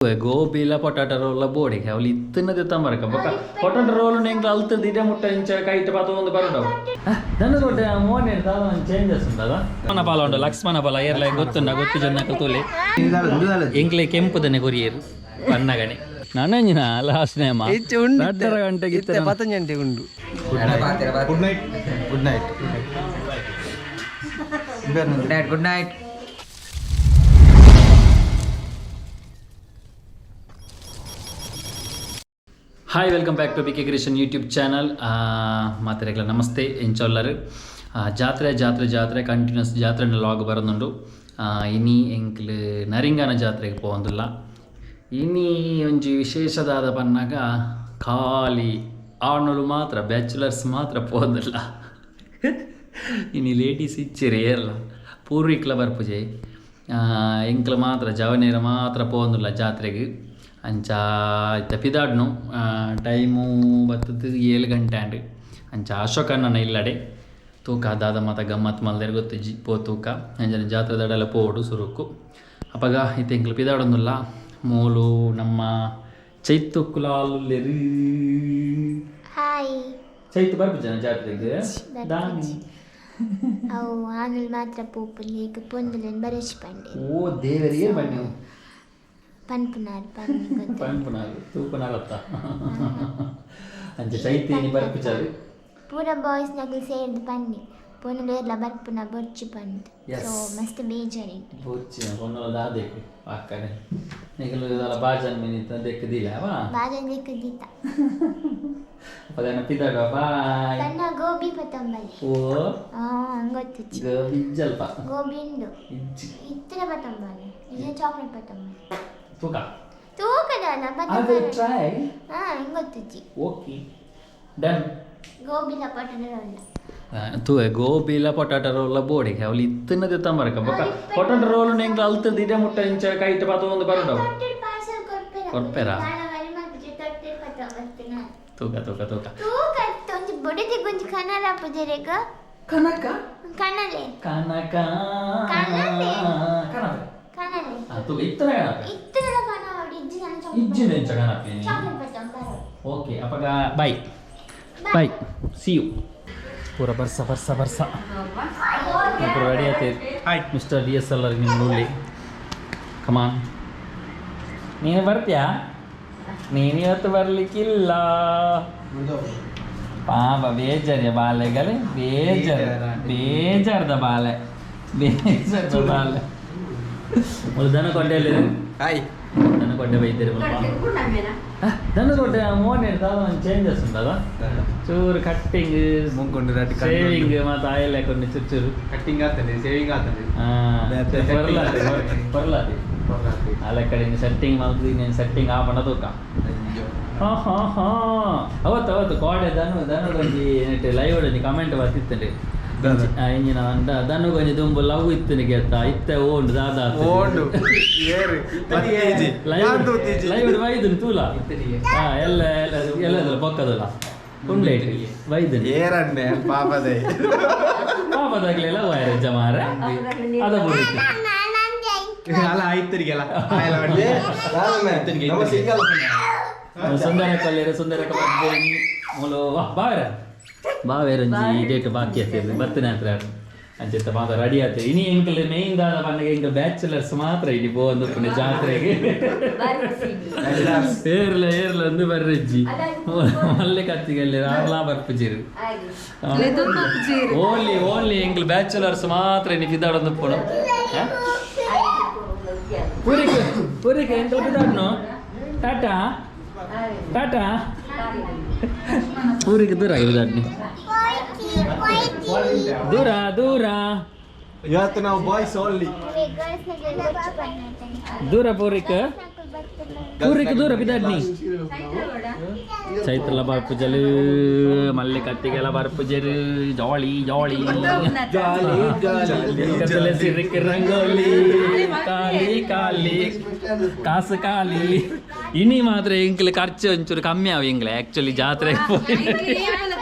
ಗೋಬಿಲ potato roll ಬೋಡಿಗೆ ಅವಳು ಇತ್ತನ್ನದೇ ತಮ್ಮರಕ ಬೊಕ ಪೊಟಾಟೊ ರೋಲ್ ನೆಂಗ್ ಅಲ್ತದ ಇಡೆ ಮುಟ್ಟ ಇಂಚ ಕೈಟ್ ಪಾತ ಒಂದು ಬರಡವು ನನ್ನ ದೊಡ್ಡ ಮೋನೆ ಚೇಂಜಸ್ ಉಂಟದ ಲಕ್ಷ್ಮಣ ಪಾಲ ಉಂಟು ಲಕ್ಷ್ಮಣ ಪಾಲ ಏರ್ಲ ಗೊತ್ತುಂಡ ಗೊತ್ತು ಜನ ತೋಲೆ ಎಂಕ್ಲೆ ಕೆಂಪುದನೆ ಕೊರಿಯರು ಪನ್ನಗಣೆ ನನಂಜಿನ ಲಾಸ್ಟ್ ನೇಮ 2:30 ಗಂಟೆಗೆ 15 ಗಂಟೆಗೆ ಉಂಟು. Good night good night good night. Hi welcome back to Bkcreation YouTube channel. ಮಾತರೆಗಳ ನಮಸ್ತೆ ಎಂಚೊಲ್ಲರು ಜಾತ್ರೆ ಜಾತ್ರೆ ಜಾತ್ರೆ ಕಂಟಿನ್ಯೂಸ್ ಜಾತ್ರೆ ಲಾಗ್ ಬರೋದುಂಡು. ಇನಿ ಎಂಕ್ಲು ನರಿಂಗಾನ ಜಾತ್ರೆಗೆ ಪೋಂದಿಲ್ಲ. ಇನಿ ಒಂಜಿ ವಿಶೇಷದಾದ ಪನ್ನಾಗ ಖಾಲಿ ಆಣಲು ಮಾತ್ರ ಬ್ಯಾಚುಲರ್ಸ್ ಮಾತ್ರ ಪೋಂದಿಲ್ಲ. ಇನಿ ಲೇಡೀಸ್ ಇಚ್ಚಿರಿ ಏರ್ಲ ಪೂರ್ವಿಕ್ಲ ಬರ್ಪುಜೆ ಎಂಕ್ಲು ಮಾತ್ರ ಜವನೇರ ಮಾತ್ರ ಪೋಂದಿಲ್ಲ ಜಾತ್ರೆಗೆ. ಅಂಚ ಇತ್ತ ಪಿದಾಡ್ನು ಟೈಮು ಬರ್ತದ 7 ಗಂಟೆ ಅಂಡು ಅಂಚ ಅಶೋಕನ್ನ ಇಲ್ಲಡೆ ತೂಕ ದಾದ ಮಾತ ಗಮ್ಮತ್ ಮಲ್ದೇರು ಗೊತ್ತು ಪೋ ತೂಕ ಅಂಜನ ಜಾತ್ರೆ ದಡೆಲ್ಲ ಪೋಡು ಸುರುಕು ಅಪ್ಪಗ ಇತ್ತ ಎಂಕ್ಲು ಪಿದಾಡೊಂದಿಲ್ಲ. ಮೂಲು ನಮ್ಮ ಚೈತು ಕುಲಾಲೆರು ಚೈತು ಬರ್ಪುಜನ ಜಾತ್ರೆಗೆ ದಾನಿ ಅವು ಆನಲ್ ಮಾತ್ರ ಪೋಪುಲಿ ಈಗ ಪೊಂದಲನ್ ಬರಚ್ ಪಂಡೆ ಓ ದೇವರಿಗೆ ಬನ್ನಿ ಪನ್ಪುನಾರು ತೂಪನಾಗತ್ತ ಅಂಚೆ ಚೈತೀನಿ ಬರ್ಪಿಚಾರು ಪೂರ ಬಾಯ್ಸ್ ನಗಲು ಸೇರಿದು ಪನ್ನಿ ಪೊನ್ನಲು ಎಲ್ಲ ಬರ್ಪುನ ಬೊರ್ಚಿ ಪಂಡ್ ಸೊ ಮಸ್ತ್ ಬೇಜಾರಿ ಬೊರ್ಚಿ ಪೊನ್ನಲ ದಾದೆಕು ಆಕಡೆ ನಿಗಲು ಇದಲ್ಲ ಬಾಜನ್ ಮಿನಿತ ದೆಕ್ಕದಿಲ್ಲ ವಾ ಬಾಜನ್ ದೆಕ್ಕದಿತ್ತ ಪದನ ಪಿದಾಡ ಬಾಯ್ ಕನ್ನ ಗೋಬಿ ಪತಂಬಲಿ ಓ ಗೊತ್ತಿಚ್ಚಿ ಗೋಬಿ ಜಲ್ಪ ಗೋಬಿ ಇಂದು ಇತ್ತರ ಪತಂಬಲಿ ಇದು ಚಾಕ್ಲೇಟ್ ಪತಂಬಲಿ ತೂಕ ತೂಕದಾನ ಪತಂಬಲಿ ಟ್ರೈ ಗೊತ್ತಿಚ್ಚಿ ಓಕೆ ಡನ್ ಗೋಬಿಲ ಪೊಟಾಟೊ ರೋಲ್ ಗೋಬಿಲ ಪೊಟಾಟೊ ರೋಲ್ ಬೋಡಿಗೆ ಅವಳು ಇತ್ತನ್ನದೇ ತಮ್ಮರಕ ಬೊಕ ಪೊಟಾಟೊ ರೋಲ್ ನೆಂಗ್ ಅಲ್ತದ ಇಡೆ ಮುಟ್ಟ ಇಂಚ ಕೈಟ್ ಪಾತ ಒಂದು ಬರಡವು ಕೊರ್ಪೆರ ತೂಕ ತೂಕ ತೂಕ ಒಂಜಿ ಬೊಡಿದೆ ಗೊಂಜಿ ಕನಲ ಪುಜರೆಗ ಕನಕ ಕನಲೆ ಕನಕ ಕನಲೆ ಕನಕ ಕನಲೆ ತೂಕ ಇತ್ತನ ಕನಕ ಇತ್ತನ ಕನಲ ಇಜ್ಜಿನ ಇಂಚ ಕನಕ ಚಾಕ್ಲೇಟ್ ಪತಂಬರ ಓಕೆ ಅಪ್ಪಗ ಬೈ ಬೈ ಸಿ ಯು ಪೂರ ಬರ್ಸ ಬರ್ಸ ಬರ್ಸ ಪೂರ ರೆಡಿ ಆಯ್ತು. ಹಾಯ್ ಮಿಸ್ಟರ್ DSLR ನಿಮ್ಮ ಊರಲ್ಲಿ ಕಮಾನ್ ನೀನು ಬರ್ತೀಯಾ? ನೀನು ಇವತ್ತು ಬರಲಿಕ್ಕಿಲ್ಲ ಪಾಪ ಬೇಜಾರಿಯ ಬಾಲೆಗಲೆ ಬೇಜಾರ್ದ ಬಾಲೆ ಬೇಜಾರ್ದ ಬಾಲೆ ದನ ಕೊಂಡೆಯಲ್ಲಿ ಹಾಯ್ ದನ ಕೊಂಡೆ ಬೈತೀರಿ ದನ ಕೊಂಡೆ ಮೋನ್ ಒಂದು ಚೇಂಜಸ್ ಉಂಟದ ಚೂರು ಕಟ್ಟಿಂಗ್ ಸೇವಿಂಗ್ ಮತ್ತು ಆಯಿಲ್ ಹಾಕೊಂಡು ಚೂರು ಕಟ್ಟಿಂಗ್ ಆಗ್ತದೆ ಸೇವಿಂಗ್ ಆಗ್ತದೆ ಬರ್ಲಾದಿ ಅಲ್ಲ ಕಡೆ ಸೆಟ್ಟಿಂಗ್ ಮಾಡ್ತೀವಿ ನೀನು ಸೆಟ್ಟಿಂಗ್ ಆ ಬಣ್ಣ ತೂಕ ಅವತ್ತು ಕೋಡೆ ದನಗೊಂಜಿ ಲೈವ್ ಹೊಡೆದು ಕಮೆಂಟ್ ಬರ್ತಿತ್ತೇನೆ ಇಂಜಿನ ಅಂಡ ದನಗೊಂಜಿ ತುಂಬ ಲವ್ ಇತ್ತನೆ ಗೆತ್ತ ಇತ್ತ ಓಂಡು ದಾದ ಲೈವ್ ವೈದನ್ ತೂಲ ಎಲ್ಲ ಎಲ್ಲದಲ್ಲ ಪಕ್ಕದಲ್ಲ ಉಂಡ್ಲೆ ವೈದನ್ ಪಾಪದಾಗ್ಲೆಲ್ಲ ವೈರಜ್ಜ ಮಾರ ಅದ ಬಿಡುತ್ತೆ ಸುಂದರ ಕಲ್ಲೇರು ಸುಂದರ ಮೂಲು ಬಾವೇರಂಜಿ ಡೇಟ್ ಬಾಕಿ ಆಗ್ತದೆ ಬರ್ತೇನೆ ಹತ್ರ ಅಂಚೆತ್ತ ಮಾತ್ರ ರೆಡಿ ಆಗ್ತದೆ ಇನಿ ಎಂಕಲ್ ಮೇನ್ ದಾದ ಬಂದಾಗ ಎಂಕಲ್ ಬ್ಯಾಚುಲರ್ಸ್ ಮಾತ್ರ ಇಲ್ಲಿ ಪೋಂದು ಪುಣ್ಯ ಜಾತ್ರೆಗೆ ಏರ್ಲ ಒಂದು ಬರ್ರಜ್ಜಿ ಮಲ್ಲೆ ಕತ್ತಿಗಲ್ಲಿ ಆರ್ಲಾ ಬರ್ಪುಜಿರು ಓನ್ಲಿ ಎಂಕಲ್ ಬ್ಯಾಚುಲರ್ಸ್ ಮಾತ್ರ ಇನ್ನು ಬಿದ್ದಾಡೊಂದು ಪುಣ ಪೂರಿಕೆ ಎಂಕಲ್ ಬಿದ್ದಾಡ್ನು ಟಾಟಾ ಟಾಟಾ ಪೂರಿಗೆ ದೂರ ಬಿದ್ದಾಡ್ನಿ ದೂರ ದೂರ ಇವತ್ತು ನಾವು ಬಾಯ್ಸ್ ಓನ್ಲಿ ದೂರ ಪೂರಿಕೆ ದೂರ ಬಿದ್ದಾಡ್ನಿ ಚೈತ್ರಲ್ಲ ಬರ್ಪುಜಲು ಮಲ್ಲೆ ಕತ್ತಿಗೆಲ್ಲ ಬರ್ಪುಜರು ಜಾಳಿ ಸಿರಿಕೆ ರಂಗೋಲಿ ಕಾಲಿ ಕಾಸು ಖಾಲಿ ಇನಿ ಮಾತ್ರ ಎಂಕ್ಲೆ ಖರ್ಚು ಒಂಚೂರು ಕಮ್ಮಿ ಆವ ಎಂಗ್ಲೆ ಆಕ್ಚುಲಿ ಜಾತ್ರೆಗೆ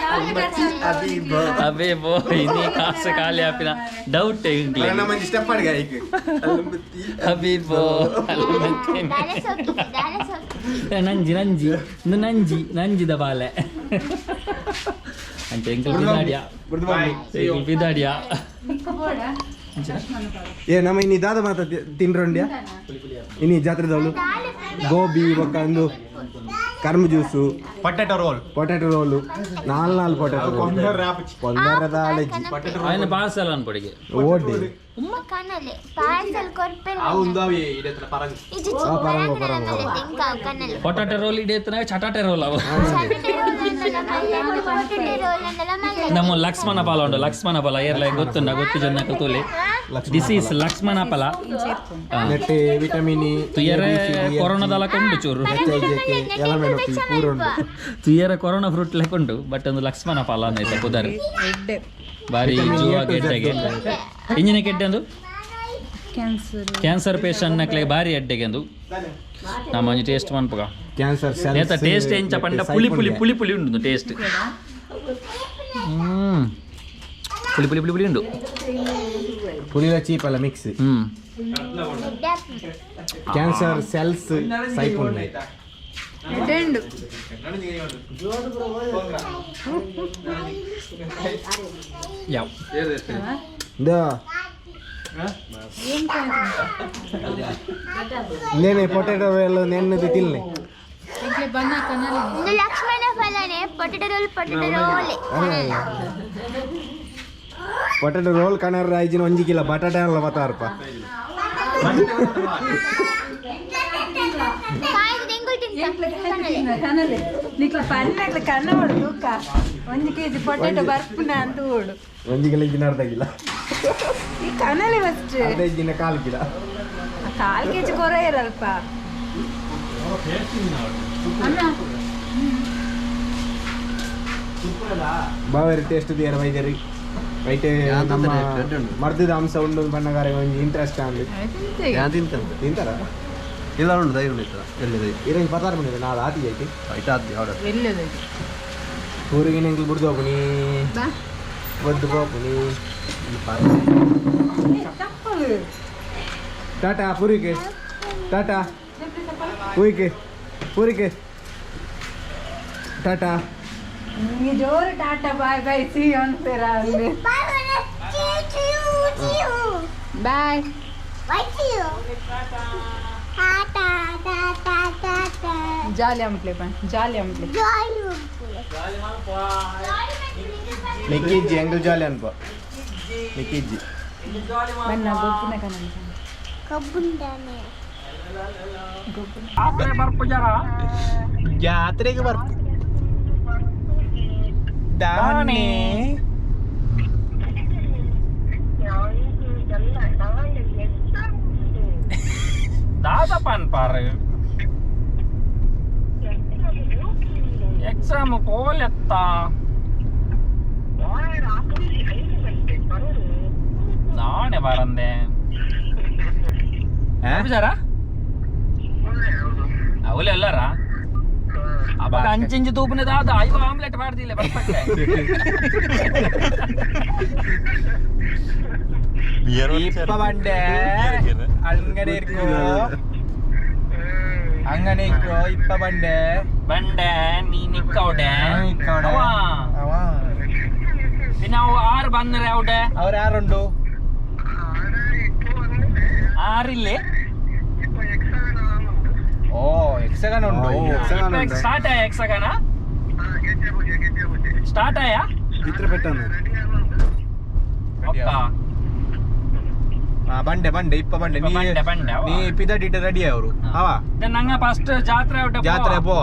Abe boy, ini kaasa kali apina doubt engkle. Karena nama step ada gak ikut. Abe boy. Nanji da bale. Ante engkle pida dia. Engkle pida dia. nama ini dada mata tinron dia. Ini jatre dulu. Gobi bakandu. Karma juice. Potato roll. Naal potato roll. Kondar dale. Ayana parcel an podige. Odi. Umma kanale parcel korpel Aundavi idetna parang. Iji parang tinka kanale Potato roll idetna chatate roll avu. chatate roll annala malle potato roll annala malle Namo Lakshmana pala undu. Lakshmana pala yerla gottunda gottu janna kutule. This is Lakshmana pala. Nette vitamin E. Tuyere corona dala kondu churu. Element puro undu. Tuyere corona fruit lekondu but ಒಂದು ಲಕ್ಷ್ಮಣ ಫಲ ಅನ್ನೈತೆ ಕುದರೆ ಬಾರಿ ಜೂವಾಗಿ ಎಡ್ಡೆಗೆ ಇಂಜಿನಕ್ಕೆ ಎಡ್ಡೆಂದು cancer patient ನಕ್ಲೆ ಬಾರಿ ಎಡ್ಡೆಗೆ ಎಂದು ನಮ್ಮ ಒಂಜಿ taste ಮನ್ಪಗ Cancer cells. ನೇತ taste ಎಂಚ ಪಂಡ ಪುಳಿ ಉಂಡು ಟೇಸ್ಟ್ ಪುಳಿ ಉಂಡು Pulila cheap alla mix. Cancer cells saipunai. Dendu. ಯಾವ್ Da. Nene potato roll nennadu tilne. ಇದು Lakshmana ಫಲನೆ potato roll Potato roll kanar raijin 1 kilo batata alla batarpa. ಕಾಯಿ ತೆಂಗುಲ್ ತಿಂತ ಕನಲೆ ನಿಕ್ಲ ಪನ್ನಕ್ಲ ಕನ್ನ ಹೊಡ್ದುಕ್ಕ 1 kg ಪೊಟೆಟೊ ಬರ್ಪುನ ಅಂತ ಓಡು 1 kilo ಗಿನ ಅರ್ಧ ಕಿಲೋ ಈ ಕನಲೆ ಫಸ್ಟ್ ಅರ್ಧ ಗಿನ 1/4 ಕಿಲೋ 1/4 kg ಕೊರ ಇರಲ್ಪ ಅಣ್ಣ ಬಾವೇರಿ ಟೇಸ್ಟ್ ದಿಯರ ವೈದ್ಯರಿ ವೈಟೆ ನಮ್ಮ ಮರ್ದದ ಅಂಶ ಉಂಡು ಬಣ್ಣಗಾರೆ ಒಂದು ಇಂಟ್ರೆಸ್ಟ್ ಆಗಿ ഞാൻ ತಿಂತಾರ ಇಲ್ಲ ಉಂಟು ದೈ ಉಂಟು ಎಲ್ಲಿದೆ ಇರಂಗ್ ಪತಾರ ಬಂದಿದೆ ನಾಳೆ ಆತಿ ಐತಿ ಐಟ ಆದ್ಯ ಅವಡ ಎಲ್ಲದಕ್ಕೆ ಊರಿಗೆ ನಿಂಗೆ ಬಿಡ್ದು ಹೋಗ್ನಿ ಬಾ ಬದ್ದು ಹೋಗ್ನಿ ಟಾಟಾ ಪೂರಿಗೆ ಟಾಟಾ ಪೂರಿಗೆ ಟಾಟಾ ನಿಮಗೆ ಜೋರು ಟಾಟಾ ಬಾಯ್ ಬಾಯ್ ಸಿ ಅಂತೀರ ಅಲ್ಲಿ ಬಾಯ್ ಜಾಲಿ ಅಮ್ಟ್ಲೆ ಬಾ ಜಾಲಿ ಅಮ್ಟ್ಲೆ ನಿಕ್ಕಿಜ್ಜಿ ಎಂಗಲ್ ಜಾಲಿ ಅನ್ಪ ನಿಕ್ಕಿಜ್ಜಿ ಬನ್ನ ಗೊಬ್ಬುನ ಕನಲ್ಲ ಜಾತ್ರೆಗೆ ಬರ್ತೀವಿ ದಾವಣೆ ದಾದಪ್ಪನ್ ಪಾರು ಎಕ್ಸಾಮ್ ಪೋಲೆತ್ತ ನಾಳೆ ಬರಂದೆ ಜರ ಅವಲೆ ಎಲ್ಲರ ಅವಾಗ ಅಂಚಿಂಚು ತೂಪನೆ ದಾದ ಐವ ಆಮ್ಲೆಟ್ ಮಾಡ್ದಿಲ್ಲ ಬರ್ಪಟ್ಟೆ ഇപ്പ പണ്ടേ അങ്ങനെ അങ്ങനെ ഇപ്പ പണ്ടേ ಬಂಡೆ ನೀ ನಿಕ್ಕೌಡೆ പിന്നെ ആറ് ಬಂದ್ರೆ അവിടെ അവരാരുണ്ടോ ആറില്ലേ ഓ എക്സഗൺ ഉണ്ടോ സ്റ്റാർട്ട് ആയ എക്സഗന സ്റ്റാർട്ട് ആയ ഇത്ര പെട്ടെന്ന് ಬಂಡೆ ಇಪ್ಪ ಬಂಡೆ ನೀ ಪಿದಡಿಟ್ಟು ರೆಡಿ ಅವರು ಅವ ನಂಗ ಫಸ್ಟ್ ಜಾತ್ರೆ ಪೋ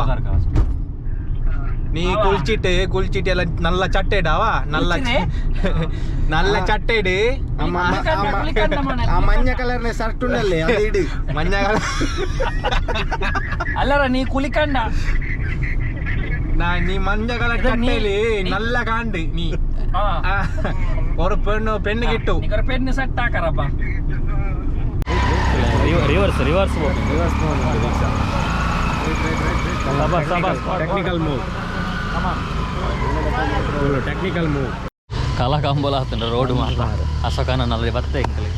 ನೀ ಕುಲ್ಚಿಟ್ಟು ಎಲ್ಲ ನಲ್ಲ ಚಟ್ಟೆಡವ ನಲ್ಲ ಚಟ್ಟೆಡು ಆ ಮಂಜ ಕಲರ್ನ ಶರ್ಟ್ ಉಂಡಲ್ಲೇ ಅದು ಇಡು ಮಂಜ ಕಲರ್ ಅಲ್ಲರ ನೀ ಕುಲಿಕಂಡ ನೀ ಮಂಜ ಕಲರ್ ಚಟ್ಟೆಲಿ ನಲ್ಲ ಕಾಂಡು ನೀ ஒரு பெண்ணு கிட்டு ஒரு பெண்ணு செட் ஆக்கறப்ப reverse technical move technical move ಕಲಾ ಕಂಬಲ ಆತಂಡ ರೋಡ್ ಮಾತ್ರ ಅಸಕನ ನಲ್ಲೆ ಬತ್ತೆ ಎಂಕಲಿ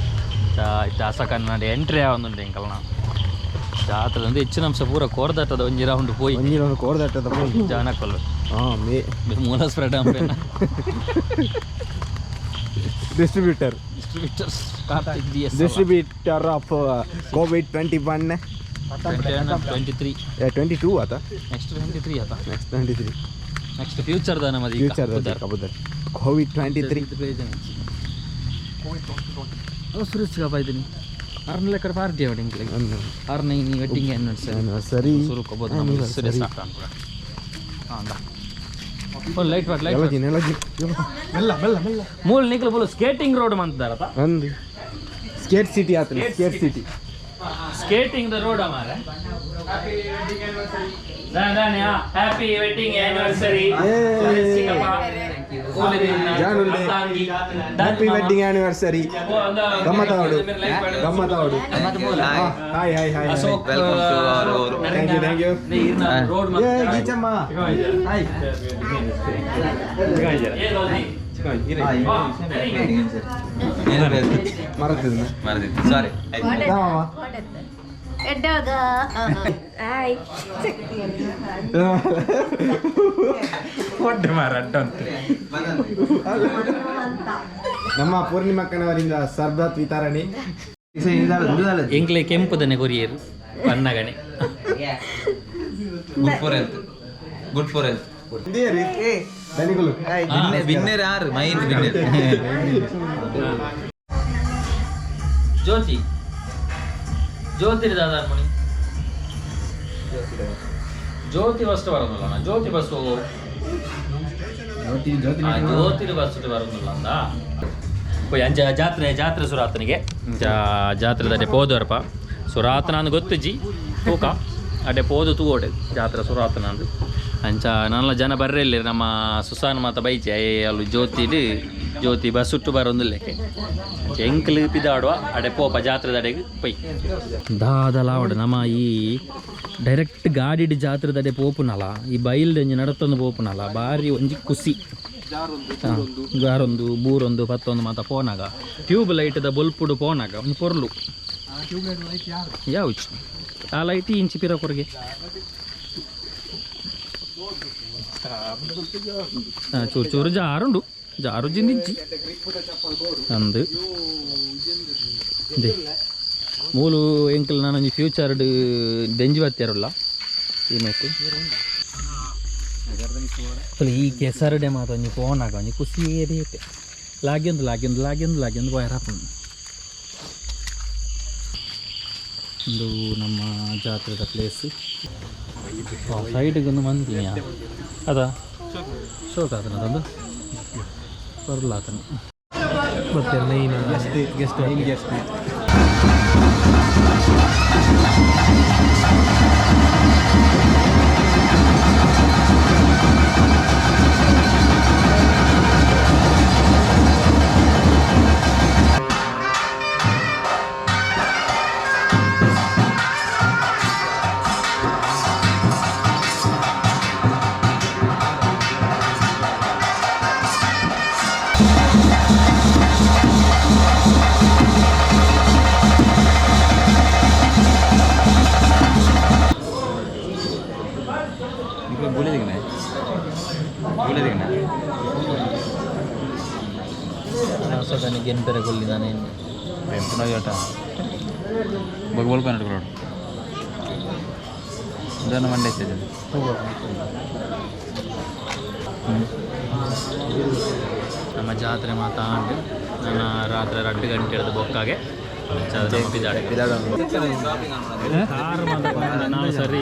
ಅಸಕನ ಎಂಟ್ರಿ ಆವೊಂದುಂಡು ಎಂಕಲ್ನ ಜಾತ್ರೆ ಅಂದ್ರೆ ಹೆಚ್ಚಿನ ಅಂಶ ಪೂರ ಕೋರ್ದಾಟದ ಒಂಜಿ ರೌಂಡ್ ಪೋಯಿ ಕೋರ್ದಾಟದ ಜಾನಕೊಲ್ಲು ಮೇ ಮೂಲ ಸ್ಪ್ರೆಡ್ ಅಂಪೇನ ಡಿಸ್ಟ್ರಿಬ್ಯೂಟರ್ ಆಫ್ ಕೋವಿಡ್ 21 23 22 ಆತ ನೆಕ್ಸ್ಟ್ 23 ಆತ ನೆಕ್ಸ್ಟ್ ಫ್ಯೂಚರ್ ದ ನಮ್ಮದು ಫ್ಯೂಚರ್ ಕಬುದರ್ ಕೋವಿಡ್ 23 ಸುರೇಶ್ ಕಾಪಾಯ್ತೀನಿ ಅರ್ನ ಲೆಕ್ಕ ಪಾರ್ಟಿ ಅವಡಿ ಅರ್ನ ಈ ವೆಡ್ಡಿಂಗ್ ಸರಿ ಸುರು ಕಬೋದು ನಮ್ಮ ಸುರೇಶ್ ಲೈಟ್ ವಾಟ್ ಲೈಟ್ ಮೂಲ ನಿಕ್ಲು ಫುಲ್ ಸ್ಕೇಟಿಂಗ್ ರೋಡ್ ಮಂತಾರತ ಅಂದು ಸ್ಕೇಟ್ ಸಿಟಿ ಆತ skate city skating the road ಮಾರೆ happy wedding anniversary happy wedding anniversary ಗಮ್ಮತ್ತಾವಡು hi hi hi thank you ಗೀಚಮ್ಮ ಹಾಯ್ ಮರತಿದ್ನ ಸಾರಿ ನಮ್ಮ ಪೂರ್ಣಿಮಕ್ಕನವರಿಂದ ಸರ್ಬತ್ ವಿತರಣೆ ಎಂಕ್ಲೆ ಕೆಂಪುದನೆ ಕೊರಿಯರು ಬಣ್ಣಗಣೆ ಗುಡ್ ಫಾರ್ ಹೆಲ್ತ್ ವಿನ್ನರ್ ಯಾರು ಮೈನ್ ವಿನ್ನರ್ ಜ್ಯೋತಿ ದಾದ ಮಣಿ ಜ್ಯೋತಿ ಫಸ್ಟ್ ಬರೋದಿಲ್ಲ ಜ್ಯೋತಿ ಬಸ್ಸು ಜ್ಯೋತಿ ಬಸ್ ಬರೋದಿಲ್ಲ ಅಂದ ಅಂಚ ಜಾತ್ರೆ ಸುರಾತನಿಗೆ ಜಾತ್ರೆ ಅಡೆ ಪೋದವರಪ್ಪ ಸುರಾತನ ಅಂದ್ ಗೊತ್ತಜ್ಜಿ ತೂಕ ಅಡೆ ಪೋದು ತೂಗೋಡೆ ಜಾತ್ರೆ ಸುರಾತನ ಅಂದು ಅಂಚ ನನ್ನ ಜನ ಬರ್ರೆಲ್ಲಿ ನಮ್ಮ ಸುಸಾನ್ ಮಾತ ಬೈಚೆ ಅಲ್ಲಿ ಜ್ಯೋತಿ ಬಸ್ ಸುಟ್ಟು ಬರೋದಿಲ್ಲಕ್ಕೆ ಎಂಕ್ಲು ಪಿದಾಡುವ ಅಡೆ ಪೋಪ ಜಾತ್ರೆದ ಅಡೆಗೆ ಪೈ ದಾದಲಾವಡ ನಮ್ಮ ಈ ಡೈರೆಕ್ಟ್ ಗಾಡಿ ಜಾತ್ರೆದಡೆ ಪೋಪುನಲ್ಲ ಈ ಬೈಲ್ಡ್ ಒಂಜಿ ನಡತೊಂದು ಪೋಪುನಲ್ಲ ಬಾರಿ ಒಂಜಿ ಖುಷಿ ಗಾರೊಂದು ಬೂರೊಂದು ಪತ್ತೊಂದು ಮಾತ ಪೋನಾಗ ಟ್ಯೂಬ್ ಲೈಟ್ದ ಬಲ್ಪುಡು ಪೋನಾಗ ಒಂದು ಪೊರ್ಲು ಯಾವ ಆ ಲೈಟ್ ಇಂಚಿ ಪಿರ ಕೊರಗೆ ಚೂರು ಚೂರು ಜಾರು ಜಿಂದಿಜ್ಜಿ ಅಂದು ಮೂಲು ಎಂಕಲ್ ನಾನೊಂದು ಫ್ಯೂಚರ್ಡ್ ಡೆಂಜಿ ಬತ್ತಾರಲ್ಲ ಈ ಮೇತು ಈ ಕೆಸರಡೆ ಮಾತು ಒಂಜಿ ಫೋನಾಗ ಒಂಜಿ ಖುಷಿಯೇ ಬೇಟೆ ಲಾಗ್ಯೊಂದು ವೈರ್ ಹಾಕೊಂಡು ಒಂದು ನಮ್ಮ ಜಾತ್ರೆದ ಪ್ಲೇಸ್ ಸೈಡ್ಗೊಂದು ಮಂದಿಯ ಅದ ಶೋಕ್ ಆತನ ಅದೊಂದು ಬರ್ಲಾತನ ಬರ್ತಾರೆ ನೈನ್ ಗೆಸ್ಟ್ ಗೆಂಪೆರೆ ಕೊಲ್ಲಿ ನಾನೇನು ಪುನಃ ಬಗ್ಬೋಲ್ ಕನ್ನಡ ಇದನ್ನು ಮಂಡೆ ನಮ್ಮ ಜಾತ್ರೆ ಮಾತಾಂಡು ನನ್ನ ರಾತ್ರಿ 2 ಗಂಟೆ ಹಿಡಿದು ಬೊಕ್ಕಾಗೆ ನಾವು ಸರಿ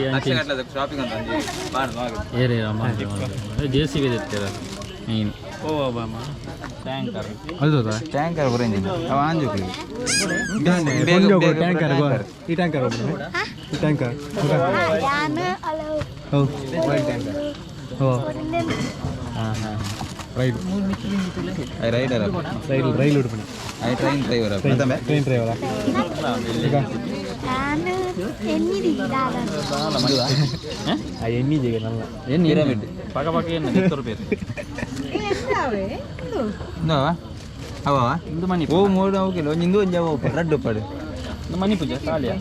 ಏರಿ JCB ತೆಗ್ತೀರ ಮೀನು ಟ್ಯಾಂಕರ್ ಟ್ಯಾಂಕರ್ ಬರಂಜಿ ಅವ ಆಂಜೋಕ್ಲಿ ಈ ಟ್ಯಾಂಕರ್ Ayana, halo. ಹೌದು ಟ್ಯಾಂಕರ್ ಹಾಂ ರೈಲು ರೈಡರ್ ರೈಲು ಉಡುಪಣಿ ಟ್ರೈನ್ ಡ್ರೈವರ್ ಟ್ರೈನ್ ಡ್ರೈವರಾ ಈಗ ನಾನು ಎಣ್ಣಿ ಜೀಗ ನಲ್ಲ ಏನು ಪಿರಾಮಿಡ್ ಪಕ್ಕ ಪಕ್ಕ ಏನು 100 ರೂಪಾಯಿ ಅವ ಇಂದು ಮನಿ ಓ ಮೂರು ಹೋಗಿಲ್ಲ ನಿಂದು ಒಂದು ಜಾವ ರಡ್ಡು ಪಡು ಮನಿ ಪೂಜೆ ಖಾಲಿಯಾ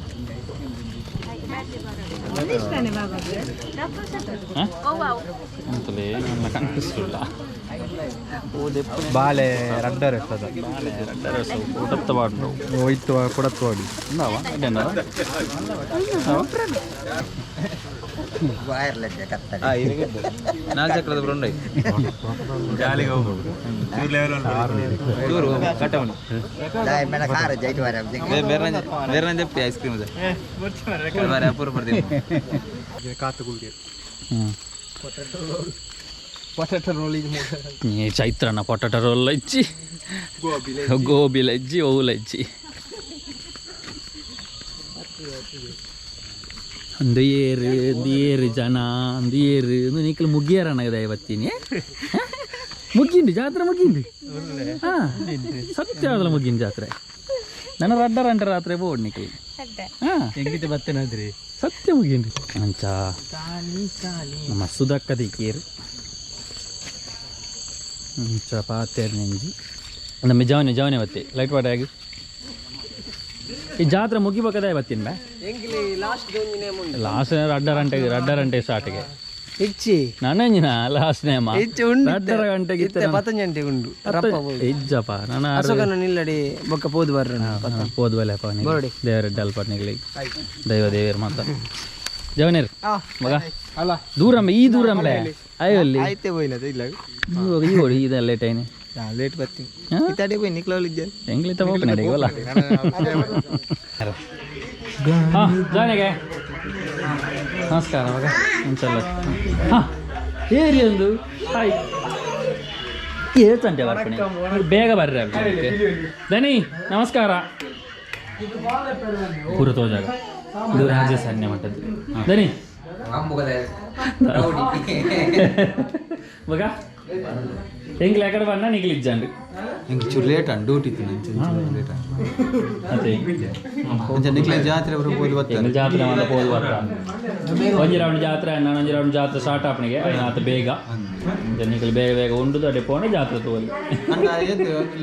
ಅಂತಲೇ ನನ್ನ ಕನಿಪಿಸಿಲ್ಲ ಬಾಳೆ ರಡ್ಡರ್ ಎಷ್ಟದ ಊಟತ್ತ ಬಾಡು ಹೋಯ್ತು ಕೊಡತ್ತು ಮಾಡಿ ഉണ്ടാവാ ഇതെന്നാ ನಾಲ್ಕು ಚಕ್ರದ ಬರೋಣ ಬೇರೆ చెప్పి ಐಸ್ ಕ್ರೀಮ್ ಬೇರೆ ಅಪೂರ್ವ ಪಡ್ತೀವಿ ಕಾತು ಕುಲ್ಗೆ పొటాటో రోల్ ఇది చైత్రన్న పొటాటో రోల్ ఇచ్చి గోబీలు ఇచ్చి ఓవులు ఇచ్చి ಅಂದೇರು ಜನ ಅಂದೇರು ನೀಕಲು ಮುಗಿಯಾರಣ್ಣ ಇದೆ ಇವತ್ತಿನಿ ಮುಗಿಂದು ಜಾತ್ರೆ ಮುಗಿಂದು ಹಾಂ ಸತ್ಯ ಅದಲ್ಲ ಮುಗಿನ ಜಾತ್ರೆ ನನ್ನ ರಡ್ಡರಂಟ ರಾತ್ರಿ ಬೋಡ್ ನಿಕಲಿ ಹಾಂ ಹೆಂಗಿತ್ತು ಬತ್ತೇನಾದ್ರಿ ಸತ್ಯ ಮುಗಿಂದು ಅಂಚ ನಮ್ಮ ಸುಧಕ್ಕ ದಿಕ್ಕೇರು ಅಂಚ ಪಾತೇರು ನೆಂಜಿ ನಮ್ಮ ಜವನೆ ಬತ್ತೆ ಲೈಟ್ ವಾಟ್ ಆಗಿ ಈ ಜಾತ್ರೆ ಮುಗಿಬೇಕದ ಇವತ್ತಿನ ಲಾಸ್ಟ್ ರಡ್ಡರಂಟೆ ಸ್ಟಾರ್ಟ್ಗೆ ಇಚ್ಚಿ ನನಂಜಿನ ಲಾಸ್ಟ್ ನೇಮ ರಡ್ಡರ ಗಂಟೆಗೆ ಪತ್ತಂಜು ಗಂಟೆಗೆ ಉಂಡು ಇಜ್ಜಪ್ಪ ನಾನು ಅಶೋಕನ ನಿಲ್ಲಡಿ ಬೊಕ್ಕ ಪೋದು ಬರ್ರ ಪೋದು ಬಲೆಪ್ಪ ದೇವರ ಡಲ್ಪಟ್ನಿಗಳಿಗೆ ದೇವೇರ್ ಮಾತ ಜವನೇರ್ ಮಗ ಅಲ್ಲ ದೂರಮ್ಮ ಈ ದೂರಮ್ಮಲೆ ಅಯ್ಯಲ್ಲಿ ಆಯ್ತೆ ಹೋಯ್ನದ ಇಲ್ಲ ಈ ಇದೆಲ್ಲ ಲೇಟ್ ಐನೆ ಲೇಟ್ ಬರ್ತೀನಿ ಇತ್ತಾಡೆ ಹೋಯ್ ನಿಕ್ಲವಲ್ಲಿ ಇದ್ದೆ ಹೆಂಗ್ಲಿತ್ತ ಹೋಗಿ ನಡಿಗೋಲ್ಲ ಹಾಂ ಜಾಣಿಗೆ ನಮಸ್ಕಾರ ಮಗ ಒಂದ್ಸಲ ಹಾಂ ಏರಿ ಒಂದು ಹಾಯ್ ಹೇಳ್ತಂತೆ ಬರ್ಪಣಿ ಬೇಗ ಬರ್ರಿ ಅಲ್ಲಿ ದನಿ ನಮಸ್ಕಾರ ಪೂರ ತೋಜಾಗ ಇದು ರಾಜ್ಯ ಸೈನ್ಯ ಮಟ್ಟದ್ದು ದನಿ ಮಗ ಹೆಂಗ್ಲ ಯಾಕಡೆ ಬಣ್ಣ ನಿಗ್ಲಿಜ್ಜಂಡು ಹಿಂಗೆ ಚೂರು ಲೇಟ್ ಅನ್ ಡ್ಯೂಟಿ ಲೇಟ್ ಅದೇ ನಿಕ್ಲೆ ಜಾತ್ರೆ ಬರ್ಬೋದು ಹೆಂಗ್ ಜಾತ್ರೆ ಮಾತ್ರ ಹೋಗಿ ಬರ್ತಾ ಒಂಜಿ ರೌಂಡ್ ಜಾತ್ರೆ ಒಂಜಿ ರೌಂಡ್ ಜಾತ್ರೆ ಸ್ಟಾರ್ಟ್ ಆಪಣಿಗೆ ಆತ ಬೇಗ ನಿಕ್ಲು ಬೇಗ ಬೇಗ ಉಂಡು ದೊಡ್ಡ ಪೋಣೆ ಜಾತ್ರೆ ತೋಲಿ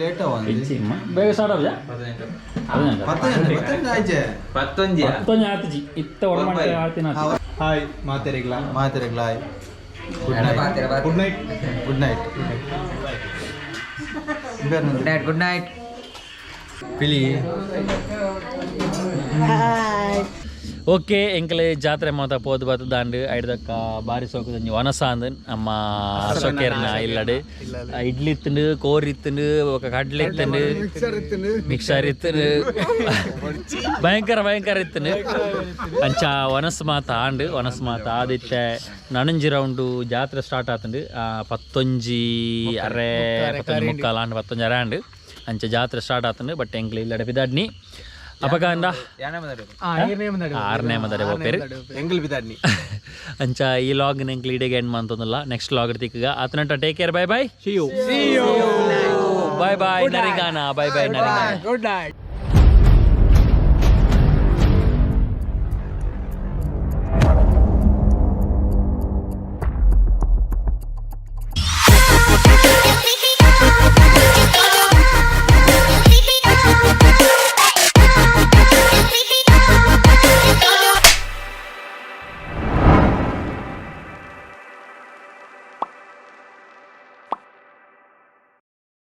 ಲೇಟ್ ಬೇಗ ಸ್ಟಾರ್ಟ್ ಆಗ ಪತ್ತೊಂಜಿ ಆತಜಿ ಇತ್ತ ಒಳಮಟ್ಟ ಆತಿನ ಹಾಯ್ ಮಾತೆರೆಗ್ಲಾಯ್ ಗುಡ್ ನೈಟ್ ಗುಡ್ ನೈಟ್ ಪಿಲಿ ಓಕೆ ಎಂಕಲೆ ಜಾತ್ರೆ ಮಾತ ಪೋದು ಬತ್ತು ದಾಂಡು ಐಡ್ದಕ್ಕ ಬಾರಿ ಸೋಕುದಂಜಿ ವನಸ ಅಂದ್ ನಮ್ಮ ಅಶೋಕೇರ್ನ ಇಲ್ಲಡು ಇಡ್ಲಿ ಇತ್ತಂಡು ಕೋರ್ ಇತ್ತಂಡು ఒక ಕಡ್ಲೆ ಇತ್ತಂಡು ಮಿಕ್ಸರ್ ಇತ್ತಂಡು ಭಯಂಕರ ಇತ್ತಂಡು ಅಂಚ ವನಸ್ ಮಾತ ಆಂಡು ವನಸ್ ಮಾತ ಆದಿತ್ತೆ ನನಂಜಿ ರೌಂಡು ಜಾತ್ರೆ ಸ್ಟಾರ್ಟ್ ಆತಂಡು 11:30 ಆಂಡು 11:30 ಆಂಡು ಅಂಚ ಜಾತ್ರೆ ಸ್ಟಾರ್ಟ್ ಆತಂಡು ಬಟ್ ಎಂಕ್ಲೆ ಇಲ್ಲಡೆ ಬಿದಾಡ್ನಿ ಅಪಗಾಂಡ 6ನೇ ಮದರೆ ಹೋಗ್ಬೇರು ಅಂಚ ಈ ಲಾಗ್ ನೆಂಕ್ಲಿ ಇಡೆಗೆ ಎಂಡ್ ಮಂತಂದಿಲ್ಲ ನೆಕ್ಸ್ಟ್ ಲಾಗ್ ಇರ್ತಿಕ್ಕ ಆತನಂಟ take care bye bye bye bye ನರಿಂಗಾನ ಬಾಯ್ ಬಾಯ್ ನರಿಂಗಾನ ಗುಡ್ ನೈಟ್